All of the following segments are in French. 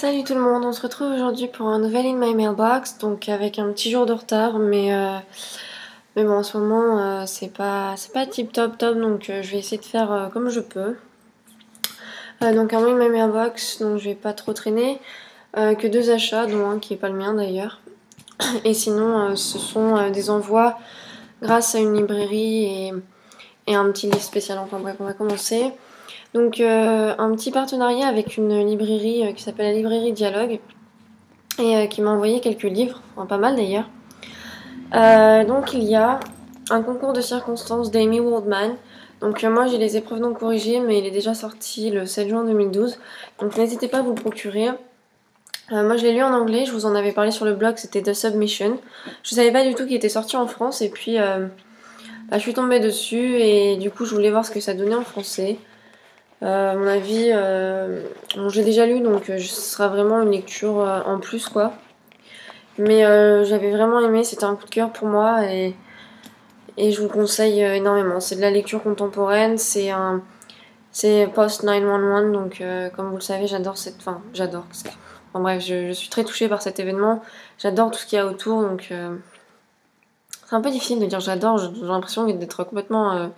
Salut tout le monde, on se retrouve aujourd'hui pour un nouvel In My Mailbox, donc avec un petit jour de retard, mais bon en ce moment c'est pas tip top top, donc je vais essayer de faire comme je peux. Donc un In My Mailbox, donc je vais pas trop traîner, que 2 achats, dont un qui est pas le mien d'ailleurs. Et sinon ce sont des envois grâce à une librairie et un petit livre spécial, enfin bref on va commencer. Donc un petit partenariat avec une librairie qui s'appelle la librairie Dialogue et qui m'a envoyé quelques livres, enfin pas mal d'ailleurs. Donc il y a un concours de circonstances d'Amy Waldman. Donc moi j'ai les épreuves non corrigées mais il est déjà sorti le 7 juin 2012. Donc n'hésitez pas à vous le procurer. Moi je l'ai lu en anglais, je vous en avais parlé sur le blog, c'était The Submission. Je savais pas du tout qu'il était sorti en France et puis je suis tombée dessus et du coup je voulais voir ce que ça donnait en français. À mon avis, bon, j'ai déjà lu donc ce sera vraiment une lecture en plus quoi. Mais j'avais vraiment aimé, c'était un coup de cœur pour moi et je vous le conseille énormément. C'est de la lecture contemporaine, c'est post 911 donc comme vous le savez j'adore cette... Enfin j'adore. Enfin bref, je suis très touchée par cet événement, j'adore tout ce qu'il y a autour donc c'est un peu difficile de dire j'adore, j'ai l'impression d'être complètement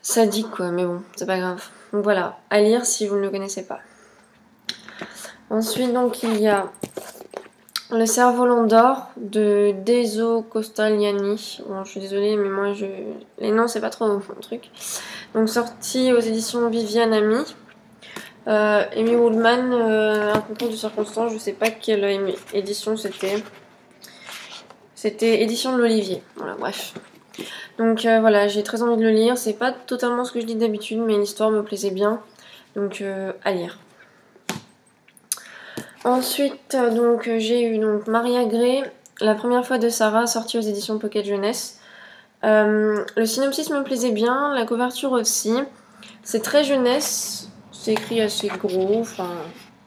sadique quoi, mais bon, c'est pas grave. Donc voilà, à lire si vous ne le connaissez pas. Ensuite donc il y a Le cerf-volant d'or de Deso Costagliani. Bon, je suis désolée, mais moi, les noms, c'est pas trop mon truc. Donc, sorti aux éditions Viviane Ami. Amy Waldman, un concours de circonstances, je sais pas quelle édition c'était. C'était édition de l'Olivier. Voilà, bref. Donc, voilà, j'ai très envie de le lire. C'est pas totalement ce que je lis d'habitude, mais l'histoire me plaisait bien. Donc, à lire. Ensuite, donc j'ai eu donc Maria Gray, La première fois de Sarah, sortie aux éditions Pocket Jeunesse. Le synopsis me plaisait bien, la couverture aussi. C'est très jeunesse, c'est écrit assez gros, enfin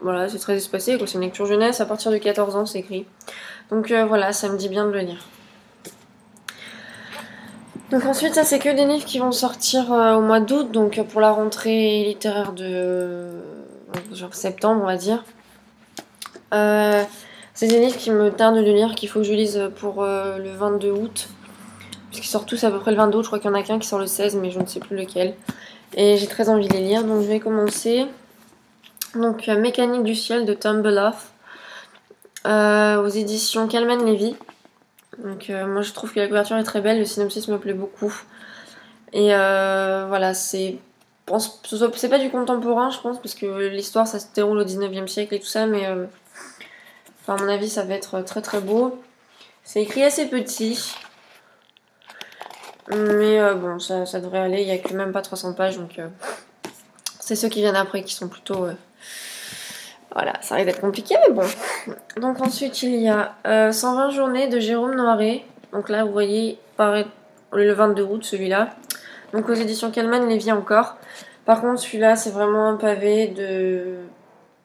voilà, c'est très espacé, c'est une lecture jeunesse, à partir de 14 ans c'est écrit. Donc voilà, ça me dit bien de le lire. Donc ensuite, ça c'est que des livres qui vont sortir au mois d'août, donc pour la rentrée littéraire de genre septembre on va dire. C'est des livres qui me tardent de lire, qu'il faut que je lise pour le 22 août. Puisqu'ils sortent tous à peu près le 22 août, je crois qu'il y en a qu'un qui sort le 16, mais je ne sais plus lequel. Et j'ai très envie de les lire, donc je vais commencer. Donc Mécanique du ciel de Tom Beloff, aux éditions Calman Levy. Donc moi je trouve que la couverture est très belle, le synopsis me plaît beaucoup. Et voilà, c'est pas du contemporain je pense, parce que l'histoire ça se déroule au 19e siècle et tout ça, mais à mon avis, ça va être très très beau. C'est écrit assez petit. Mais bon, ça devrait aller. Il n'y a que même pas 300 pages. Donc, c'est ceux qui viennent après qui sont plutôt... Voilà, ça risque d'être compliqué, mais bon. Donc ensuite, il y a 120 journées de Jérôme Noiret. Donc là, vous voyez, pareil, le 22 août, celui-là. Donc aux éditions Calman Lévy encore. Par contre, celui-là, c'est vraiment un pavé de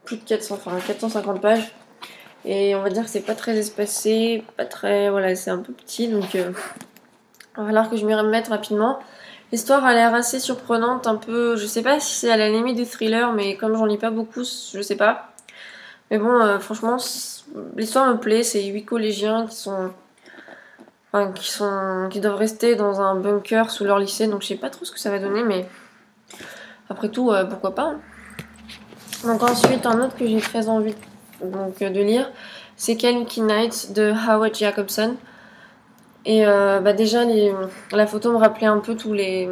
plus de 450 pages. Et on va dire que c'est pas très espacé, pas très... Voilà, c'est un peu petit, donc il va falloir que je m'y remette rapidement. L'histoire a l'air assez surprenante, un peu... Je sais pas si c'est à la limite du thriller, mais comme j'en lis pas beaucoup, je sais pas. Mais bon, franchement, l'histoire me plaît, c'est 8 collégiens qui doivent rester dans un bunker sous leur lycée, donc je sais pas trop ce que ça va donner, mais après tout, pourquoi pas. Donc ensuite, un autre que j'ai très envie de lire, c'est Kaluki Nights de Howard Jacobson. Et déjà, la photo me rappelait un peu tous les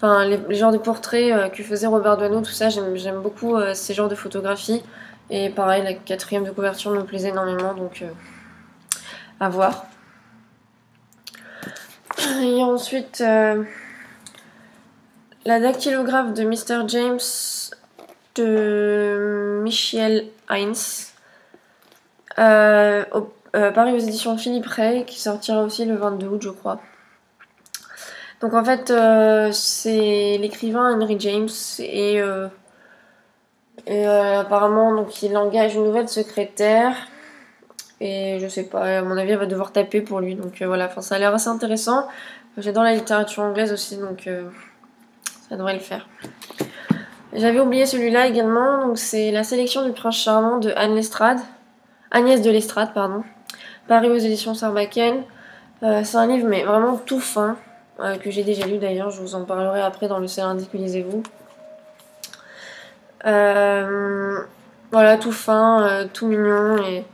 genres de portraits que faisait Robert Doisneau, tout ça. J'aime beaucoup ces genres de photographies. Et pareil, la quatrième de couverture me plaisait énormément, donc à voir. Et ensuite, la dactylographe de Mr. James de Michiel Heinz. Paris aux éditions Philippe Ray, qui sortira aussi le 22 août, je crois. Donc en fait, c'est l'écrivain Henry James et apparemment donc il engage une nouvelle secrétaire et je sais pas, à mon avis elle va devoir taper pour lui, donc voilà, ça a l'air assez intéressant. J'adore la littérature anglaise aussi, donc ça devrait le faire. J'avais oublié celui-là également, donc c'est La sélection du prince charmant de Agnès de Lestrade, pardon, paru aux éditions Sarbacane. C'est un livre mais vraiment tout fin, que j'ai déjà lu d'ailleurs, je vous en parlerai après dans le C'est lundi que lisez-vous. Voilà, tout fin, tout mignon et...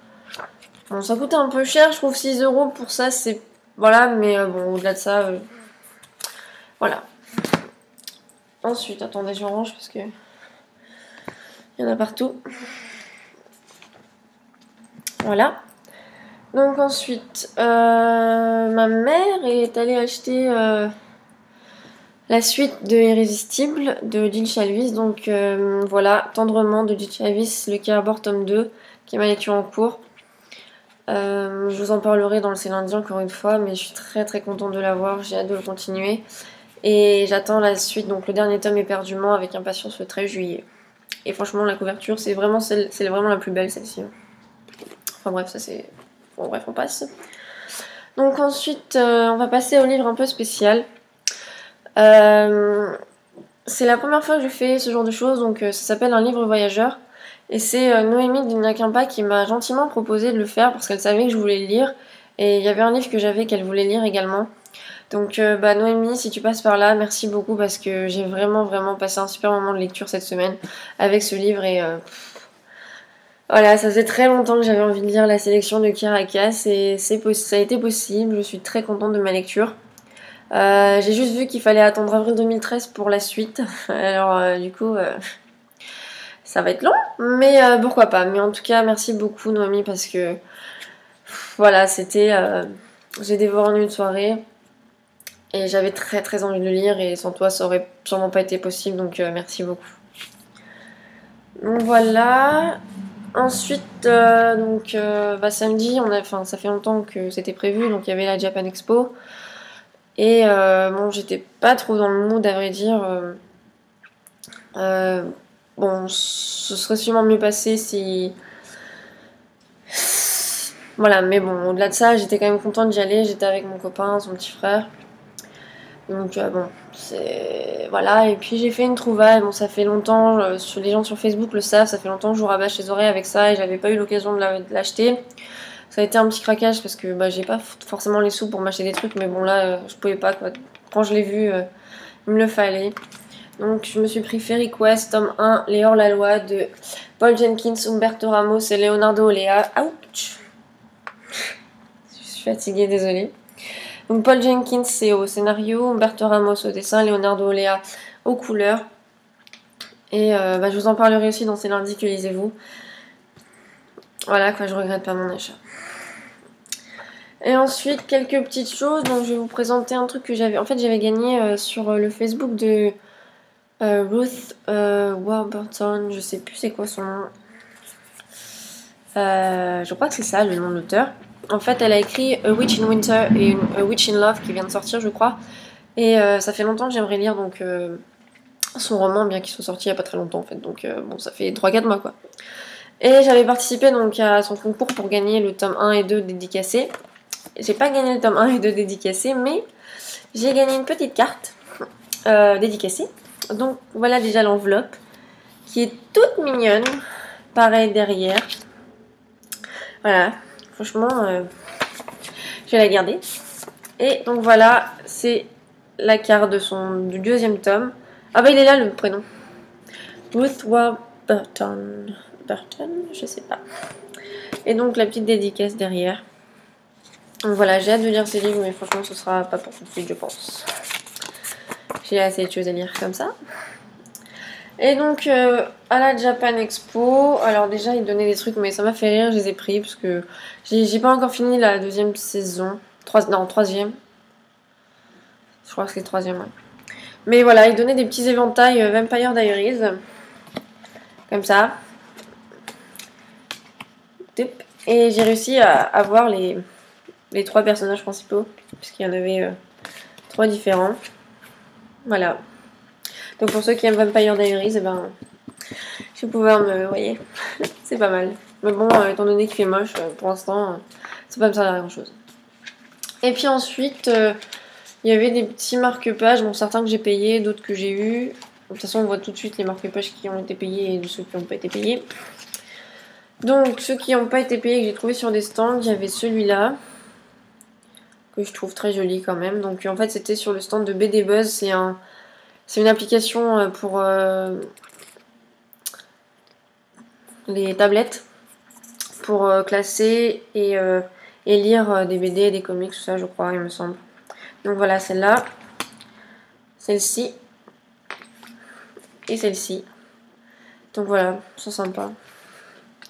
Bon, ça coûtait un peu cher, je trouve 6 € pour ça, c'est... Voilà, mais bon, au-delà de ça, voilà. Ensuite, attendez, je range parce que... Il y en a partout. Voilà. Donc ensuite, ma mère est allée acheter la suite de Irrésistible de Jill Shalvis. Donc voilà, Tendrement de Jill Shalvis, Le Cœur tome 2, qui est ma lecture en cours. Je vous en parlerai dans le C'est lundi encore une fois, mais je suis très très contente de l'avoir, j'ai hâte de le continuer. Et j'attends la suite, donc le dernier tome éperdument avec impatience le 13 juillet. Et franchement, la couverture, c'est vraiment la plus belle, celle-ci. Enfin bref, ça c'est... Bon bref, on passe. Donc ensuite, on va passer au livre un peu spécial. C'est la première fois que je fais ce genre de choses, donc ça s'appelle Un livre voyageur. Et c'est Noémie Dinakampa qui m'a gentiment proposé de le faire parce qu'elle savait que je voulais le lire. Et il y avait un livre que j'avais qu'elle voulait lire également. Donc Noémie, si tu passes par là, merci beaucoup parce que j'ai vraiment passé un super moment de lecture cette semaine avec ce livre et voilà, ça faisait très longtemps que j'avais envie de lire la sélection de Caracas et ça a été possible, je suis très contente de ma lecture. J'ai juste vu qu'il fallait attendre avril 2013 pour la suite, alors du coup ça va être long, mais pourquoi pas. Mais en tout cas, merci beaucoup Noémie parce que voilà, c'était... j'ai dévoré en une soirée. Et j'avais très envie de le lire et sans toi ça aurait sûrement pas été possible, donc merci beaucoup. Donc voilà. Ensuite, samedi, ça fait longtemps que c'était prévu, donc il y avait la Japan Expo. Et bon, j'étais pas trop dans le mood à vrai dire. Bon, ce serait sûrement mieux passé si... Voilà, mais bon, au-delà de ça, j'étais quand même contente d'y aller, j'étais avec mon copain, son petit frère. Donc bon, c'est... Voilà, et puis j'ai fait une trouvaille, bon ça fait longtemps, les gens sur Facebook le savent, ça fait longtemps que je vous rabâche les oreilles avec ça et j'avais pas eu l'occasion de l'acheter. Ça a été un petit craquage parce que j'ai pas forcément les sous pour m'acheter des trucs, mais bon là, je pouvais pas quoi. Quand je l'ai vu, il me le fallait. Donc je me suis pris Fairy Quest, tome 1, Les hors-la-loi de Paul Jenkins, Humberto Ramos et Leonardo Olea. Ouch! Je suis fatiguée, désolée. Donc Paul Jenkins c'est au scénario, Humberto Ramos au dessin, Leonardo Olea aux couleurs. Et je vous en parlerai aussi dans C'est lundi que lisez-vous. Voilà quoi, je regrette pas mon achat. Et ensuite quelques petites choses, donc je vais vous présenter un truc que j'avais... En fait j'avais gagné sur le Facebook de Ruth Warburton, je sais plus c'est quoi son nom. Je crois que c'est ça le nom de l'auteur. En fait, elle a écrit A Witch in Winter et A Witch in Love qui vient de sortir, je crois. Et ça fait longtemps que j'aimerais lire donc son roman, bien qu'il soit sorti il n'y a pas très longtemps en fait. Donc bon, ça fait 3-4 mois quoi. Et j'avais participé donc à son concours pour gagner le tome 1 et 2 dédicacé. J'ai pas gagné le tome 1 et 2 dédicacé, mais j'ai gagné une petite carte dédicacée. Donc voilà déjà l'enveloppe qui est toute mignonne. Pareil derrière. Voilà, franchement, je vais la garder. Et donc voilà, c'est la carte du deuxième tome. Ah bah il est là le prénom. Ruth Warburton. Burton, je sais pas. Et donc la petite dédicace derrière. Donc voilà, j'ai hâte de lire ces livres, mais franchement ce sera pas pour tout de suite je pense. J'ai assez de choses à lire comme ça. Et donc à la Japan Expo, alors déjà ils donnaient des trucs mais ça m'a fait rire, je les ai pris parce que j'ai pas encore fini la deuxième saison, troisième. Je crois que c'est le troisième, ouais. Mais voilà, ils donnaient des petits éventails Vampire Diaries, comme ça. Et j'ai réussi à avoir les 3 personnages principaux, puisqu'il y en avait 3 différents. Voilà. Donc pour ceux qui aiment Vampire Diaries, je vais pouvoir me... Vous voyez, c'est pas mal. Mais bon, étant donné qu'il fait moche, pour l'instant, ça va me servir à grand chose. Et puis ensuite, il y avait des petits marque-pages, bon certains que j'ai payés, d'autres que j'ai eu. toute façon, on voit tout de suite les marque-pages qui ont été payés et ceux qui n'ont pas été payés. Donc, ceux qui n'ont pas été payés que j'ai trouvé sur des stands, il y avait celui-là, que je trouve très joli quand même. Donc, en fait, c'était sur le stand de BD Buzz. C'est une application pour les tablettes, pour classer et lire des BD, des comics, tout ça, je crois, il me semble. Donc voilà, celle-là, celle-ci et celle-ci. Donc voilà, c'est sympa.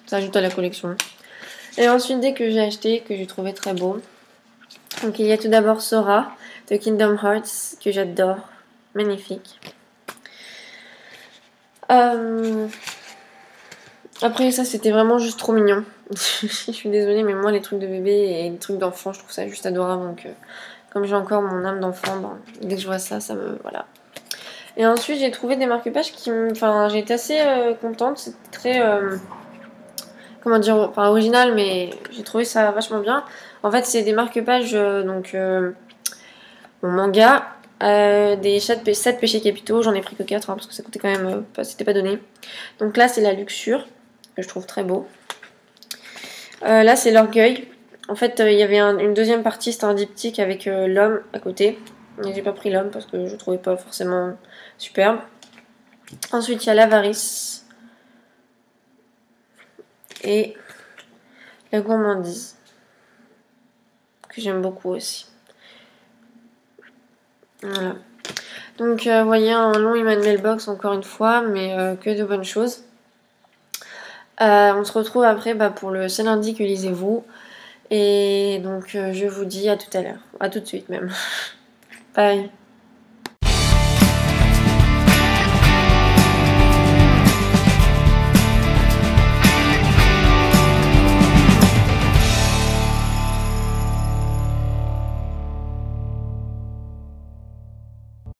Ça ajoute à la collection. Et ensuite, dès que j'ai acheté, que j'ai trouvé très beau. Donc il y a tout d'abord Sora de Kingdom Hearts, que j'adore. Magnifique. Après ça, c'était vraiment juste trop mignon. Je suis désolée, mais moi, les trucs de bébé et les trucs d'enfant, je trouve ça juste adorable. Donc, comme j'ai encore mon âme d'enfant, ben, dès que je vois ça, ça me... Voilà. Et ensuite, j'ai trouvé des marque-pages qui me... Enfin, j'ai été assez contente. C'était très... comment dire, enfin original, mais j'ai trouvé ça vachement bien. En fait, c'est des marque-pages, mon manga, des 7 péchés capitaux. J'en ai pris que 4 hein, parce que ça coûtait quand même, c'était pas donné. Donc là, c'est la luxure, que je trouve très beau. Là, c'est l'orgueil. En fait, il y avait une deuxième partie, c'était un diptyque avec l'homme à côté. Mais j'ai pas pris l'homme parce que je trouvais pas forcément superbe. Ensuite, il y a l'avarice. Et la gourmandise, que j'aime beaucoup aussi. Voilà. Donc, vous voyez, un long Emmanuel Box encore une fois, mais que de bonnes choses. On se retrouve après pour le C'est lundi que lisez-vous. Et donc, je vous dis à tout à l'heure. À tout de suite même. Bye.